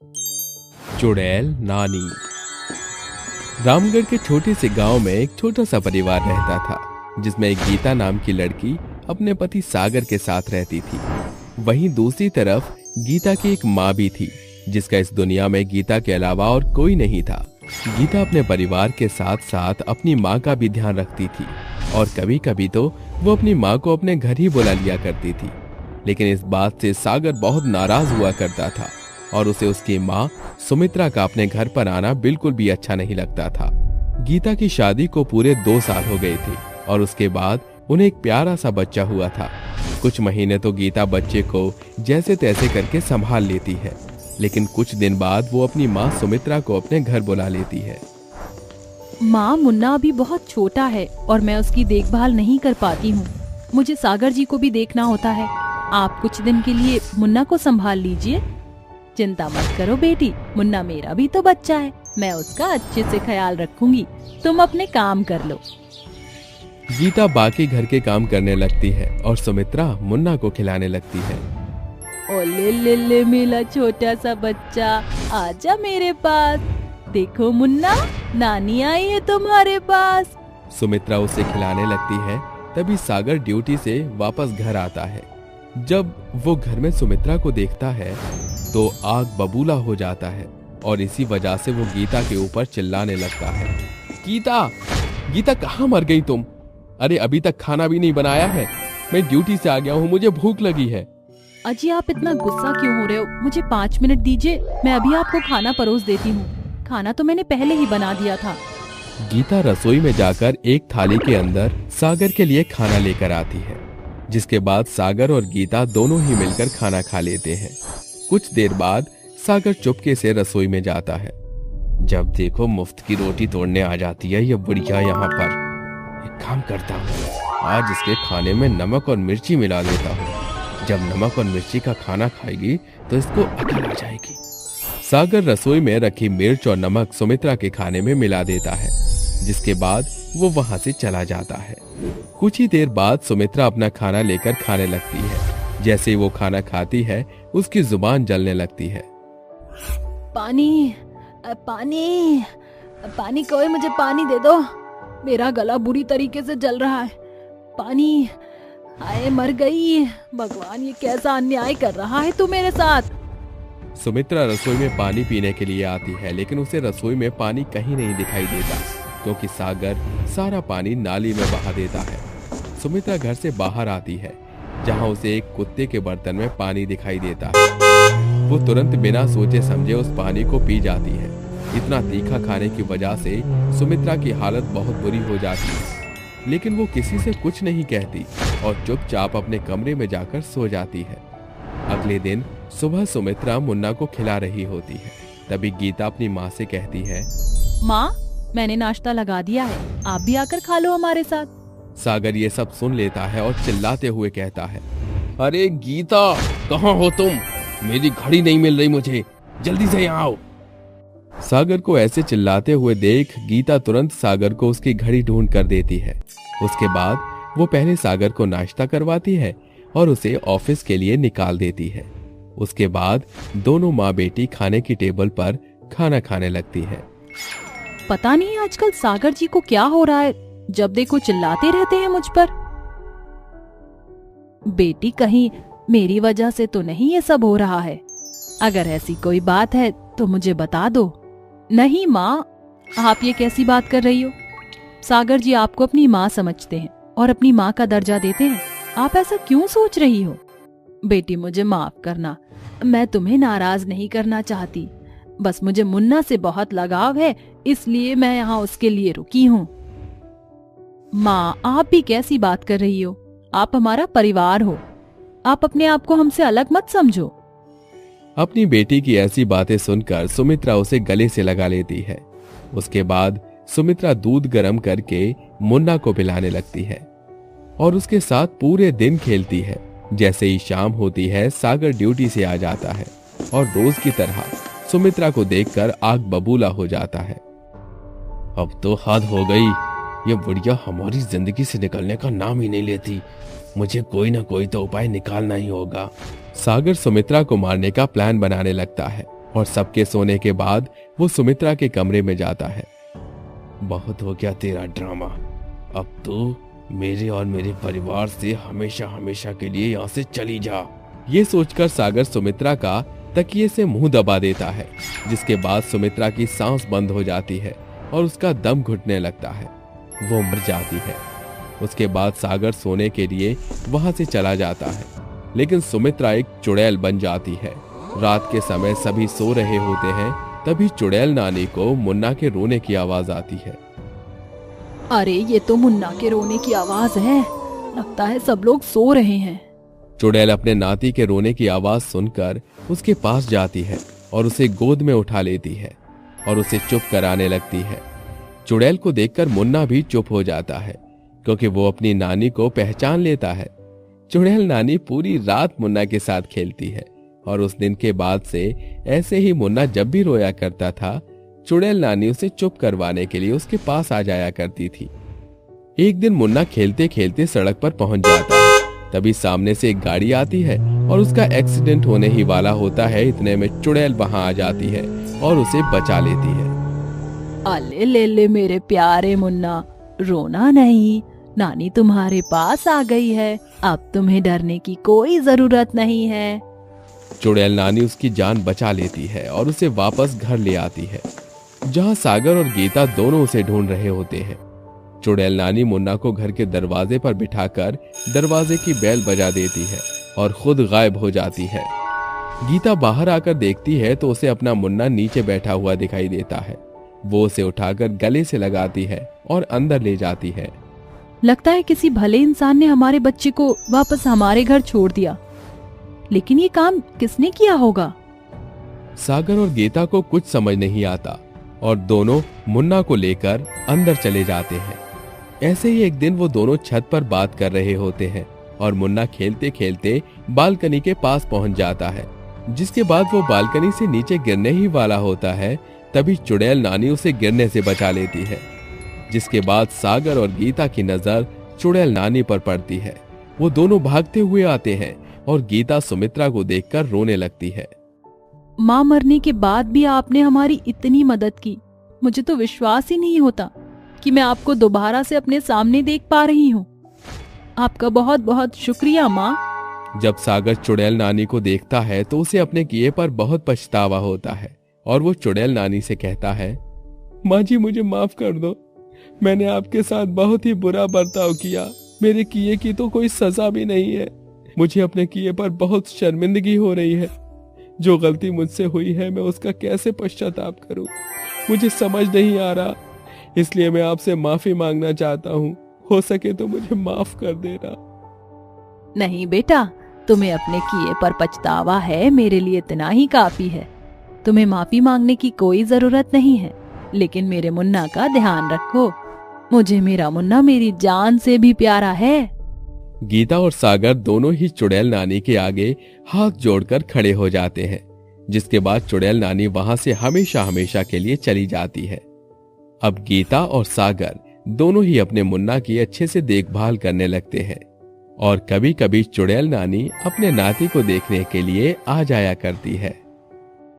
चुड़ैल नानी। रामगढ़ के छोटे से गांव में एक छोटा सा परिवार रहता था, जिसमें एक गीता नाम की लड़की अपने पति सागर के साथ रहती थी। वहीं दूसरी तरफ गीता की एक माँ भी थी, जिसका इस दुनिया में गीता के अलावा और कोई नहीं था। गीता अपने परिवार के साथ साथ अपनी माँ का भी ध्यान रखती थी और कभी कभी तो वो अपनी माँ को अपने घर ही बुला लिया करती थी। लेकिन इस बात से सागर बहुत नाराज हुआ करता था और उसे उसकी माँ सुमित्रा का अपने घर पर आना बिल्कुल भी अच्छा नहीं लगता था। गीता की शादी को पूरे 2 साल हो गए थे और उसके बाद उन्हें एक प्यारा सा बच्चा हुआ था। कुछ महीने तो गीता बच्चे को जैसे तैसे करके संभाल लेती है, लेकिन कुछ दिन बाद वो अपनी माँ सुमित्रा को अपने घर बुला लेती है। माँ, मुन्ना अभी बहुत छोटा है और मैं उसकी देखभाल नहीं कर पाती हूँ। मुझे सागर जी को भी देखना होता है। आप कुछ दिन के लिए मुन्ना को संभाल लीजिए। चिंता मत करो बेटी, मुन्ना मेरा भी तो बच्चा है, मैं उसका अच्छे से ख्याल रखूंगी। तुम अपने काम कर लो। गीता बाकी घर के काम करने लगती है और सुमित्रा मुन्ना को खिलाने लगती है। ओ ले ले ले मेरा छोटा सा बच्चा, आजा मेरे पास। देखो मुन्ना, नानी आई है तुम्हारे पास। सुमित्रा उसे खिलाने लगती है। तभी सागर ड्यूटी से वापस घर आता है। जब वो घर में सुमित्रा को देखता है तो आग बबूला हो जाता है और इसी वजह से वो गीता के ऊपर चिल्लाने लगता है। गीता, गीता कहाँ मर गई तुम? अरे अभी तक खाना भी नहीं बनाया है। मैं ड्यूटी से आ गया हूँ, मुझे भूख लगी है। अजी आप इतना गुस्सा क्यों हो रहे हो? मुझे 5 मिनट दीजिए, मैं अभी आपको खाना परोस देती हूँ। खाना तो मैंने पहले ही बना दिया था। गीता रसोई में जाकर एक थाली के अंदर सागर के लिए खाना लेकर आती है, जिसके बाद सागर और गीता दोनों ही मिलकर खाना खा लेते हैं। कुछ देर बाद सागर चुपके से रसोई में जाता है। जब देखो मुफ्त की रोटी तोड़ने आ जाती है ये बुढ़िया यहाँ पर। एक काम करता हूँ, आज इसके खाने में नमक और मिर्ची मिला देता हूँ। जब नमक और मिर्ची का खाना खाएगी तो इसको अकल आ जाएगी। सागर रसोई में रखी मिर्च और नमक सुमित्रा के खाने में मिला देता है, जिसके बाद वो वहां से चला जाता है। कुछ ही देर बाद सुमित्रा अपना खाना लेकर खाने लगती है। जैसे ही वो खाना खाती है उसकी जुबान जलने लगती है। पानी, पानी, पानी, कोई मुझे पानी दे दो। मेरा गला बुरी तरीके से जल रहा है। पानी, हाय मर गई। भगवान, ये कैसा अन्याय कर रहा है तू मेरे साथ। सुमित्रा रसोई में पानी पीने के लिए आती है, लेकिन उसे रसोई में पानी कहीं नहीं दिखाई देता, क्योंकि सागर सारा पानी नाली में बहा देता है। सुमित्रा घर से बाहर आती है, जहां उसे एक कुत्ते के बर्तन में पानी दिखाई देता है। वो तुरंत बिना सोचे समझे उस पानी को पी जाती है। इतना तीखा खाने की वजह से सुमित्रा की हालत बहुत बुरी हो जाती है, लेकिन वो किसी से कुछ नहीं कहती और चुपचाप अपने कमरे में जाकर सो जाती है। अगले दिन सुबह सुमित्रा मुन्ना को खिला रही होती है। तभी गीता अपनी माँ से कहती है, माँ, मैंने नाश्ता लगा दिया है, आप भी आकर खा लो हमारे साथ। सागर ये सब सुन लेता है और चिल्लाते हुए कहता है, अरे गीता, कहाँ हो तुम? मेरी घड़ी नहीं मिल रही मुझे, जल्दी से यहाँ आओ। सागर को ऐसे चिल्लाते हुए देख गीता तुरंत सागर को उसकी घड़ी ढूंढ कर देती है। उसके बाद वो पहले सागर को नाश्ता करवाती है और उसे ऑफिस के लिए निकाल देती है। उसके बाद दोनों माँ बेटी खाने की टेबल पर खाना खाने लगती है। पता नहीं आजकल सागर जी को क्या हो रहा है, जब देखो चिल्लाते रहते हैं मुझ पर। बेटी, कहीं मेरी वजह से तो नहीं ये सब हो रहा है? अगर ऐसी कोई बात है तो मुझे बता दो। नहीं माँ, आप ये कैसी बात कर रही हो? सागर जी आपको अपनी माँ समझते हैं और अपनी माँ का दर्जा देते हैं। आप ऐसा क्यों सोच रही हो? बेटी, मुझे माफ करना, मैं तुम्हें नाराज नहीं करना चाहती। बस मुझे मुन्ना से बहुत लगाव है, इसलिए मैं यहाँ उसके लिए रुकी हूँ। माँ, आप भी कैसी बात कर रही हो? आप हमारा परिवार हो, आप अपने आप को हमसे अलग मत समझो। अपनी बेटी की ऐसी बातें सुनकर सुमित्रा उसे गले से लगा लेती है। उसके बाद सुमित्रा दूध गर्म करके मुन्ना को पिलाने लगती है और उसके साथ पूरे दिन खेलती है। जैसे ही शाम होती है सागर ड्यूटी से आ जाता है और रोज की तरह सुमित्रा को देखकर आग बबूला हो जाता है। अब तो हद हो गई, ये बुढ़िया हमारी जिंदगी से निकलने का नाम ही नहीं लेती। मुझे कोई ना कोई तो उपाय निकालना ही होगा। सागर सुमित्रा को मारने का प्लान बनाने लगता है और सबके सोने के बाद वो सुमित्रा के कमरे में जाता है। बहुत हो गया तेरा ड्रामा, अब तो मेरे और मेरे परिवार से हमेशा हमेशा के लिए यहाँ से चली जा। ये सोचकर सागर सुमित्रा का तकिए से मुंह दबा देता है, जिसके बाद सुमित्रा की सांस बंद हो जाती है और उसका दम घुटने लगता है। वो मर जाती है। उसके बाद सागर सोने के लिए वहां से चला जाता है, लेकिन सुमित्रा एक चुड़ैल बन जाती है। रात के समय सभी सो रहे होते हैं, तभी चुड़ैल नानी को मुन्ना के रोने की आवाज आती है। अरे ये तो मुन्ना के रोने की आवाज है, लगता है सब लोग सो रहे हैं। चुड़ैल अपने नाती के रोने की आवाज सुनकर उसके पास जाती है और उसे गोद में उठा लेती है और उसे चुप कराने लगती है। चुड़ैल को देखकर मुन्ना भी चुप हो जाता है, क्योंकि वो अपनी नानी को पहचान लेता है। चुड़ैल नानी पूरी रात मुन्ना के साथ खेलती है और उस दिन के बाद से ऐसे ही मुन्ना जब भी रोया करता था, चुड़ैल नानी उसे चुप करवाने के लिए उसके पास आ जाया करती थी। एक दिन मुन्ना खेलते खेलते सड़क पर पहुंच जाता है, तभी सामने से एक गाड़ी आती है और उसका एक्सीडेंट होने ही वाला होता है। इतने में चुड़ैल वहां आ जाती है और उसे बचा लेती है। अले ले ले मेरे प्यारे मुन्ना, रोना नहीं, नानी तुम्हारे पास आ गई है, अब तुम्हें डरने की कोई जरूरत नहीं है। चुड़ैल नानी उसकी जान बचा लेती है और उसे वापस घर ले आती है, जहां सागर और गीता दोनों उसे ढूंढ रहे होते हैं। चुड़ैल नानी मुन्ना को घर के दरवाजे पर बिठाकर दरवाजे की बेल बजा देती है और खुद गायब हो जाती है। गीता बाहर आकर देखती है तो उसे अपना मुन्ना नीचे बैठा हुआ दिखाई देता है। वो उसे उठाकर गले से लगाती है और अंदर ले जाती है। लगता है किसी भले इंसान ने हमारे बच्चे को वापस हमारे घर छोड़ दिया, लेकिन ये काम किसने किया होगा? सागर और गीता को कुछ समझ नहीं आता और दोनों मुन्ना को लेकर अंदर चले जाते हैं। ऐसे ही एक दिन वो दोनों छत पर बात कर रहे होते हैं और मुन्ना खेलते खेलते बालकनी के पास पहुंच जाता है, जिसके बाद वो बालकनी से नीचे गिरने ही वाला होता है। तभी चुड़ैल नानी उसे गिरने से बचा लेती है, जिसके बाद सागर और गीता की नजर चुड़ैल नानी पर पड़ती है। वो दोनों भागते हुए आते हैं और गीता सुमित्रा को देखकर रोने लगती है। माँ मरने के बाद भी आपने हमारी इतनी मदद की, मुझे तो विश्वास ही नहीं होता कि मैं आपको दोबारा से अपने सामने देख पा रही हूँ। आपका बहुत बहुत शुक्रिया माँ। जब सागर चुड़ैल नानी को देखता है तो उसे अपने किए पर बहुत पछतावा होता है और वो चुड़ैल नानी से कहता है, माँ जी मुझे माफ कर दो, मैंने आपके साथ बहुत ही बुरा बर्ताव किया, मेरे किए की तो कोई सजा भी नहीं है। मुझे अपने किए पर बहुत शर्मिंदगी हो रही है। जो गलती मुझसे हुई है मैं उसका कैसे पश्चाताप करूं, मुझे समझ नहीं आ रहा, इसलिए मैं आपसे माफी मांगना चाहता हूं। हो सके तो मुझे माफ कर देना। नहीं बेटा, तुम्हें अपने किए पर पछतावा है, मेरे लिए इतना ही काफी है। तुम्हें माफी मांगने की कोई जरूरत नहीं है, लेकिन मेरे मुन्ना का ध्यान रखो, मुझे मेरा मुन्ना मेरी जान से भी प्यारा है। गीता और सागर दोनों ही चुड़ैल नानी के आगे हाथ जोड़कर खड़े हो जाते हैं, जिसके बाद चुड़ैल नानी वहां से हमेशा हमेशा के लिए चली जाती है। अब गीता और सागर दोनों ही अपने मुन्ना की अच्छे से देखभाल करने लगते हैं और कभी कभी चुड़ैल नानी अपने नाती को देखने के लिए आ जाया करती है।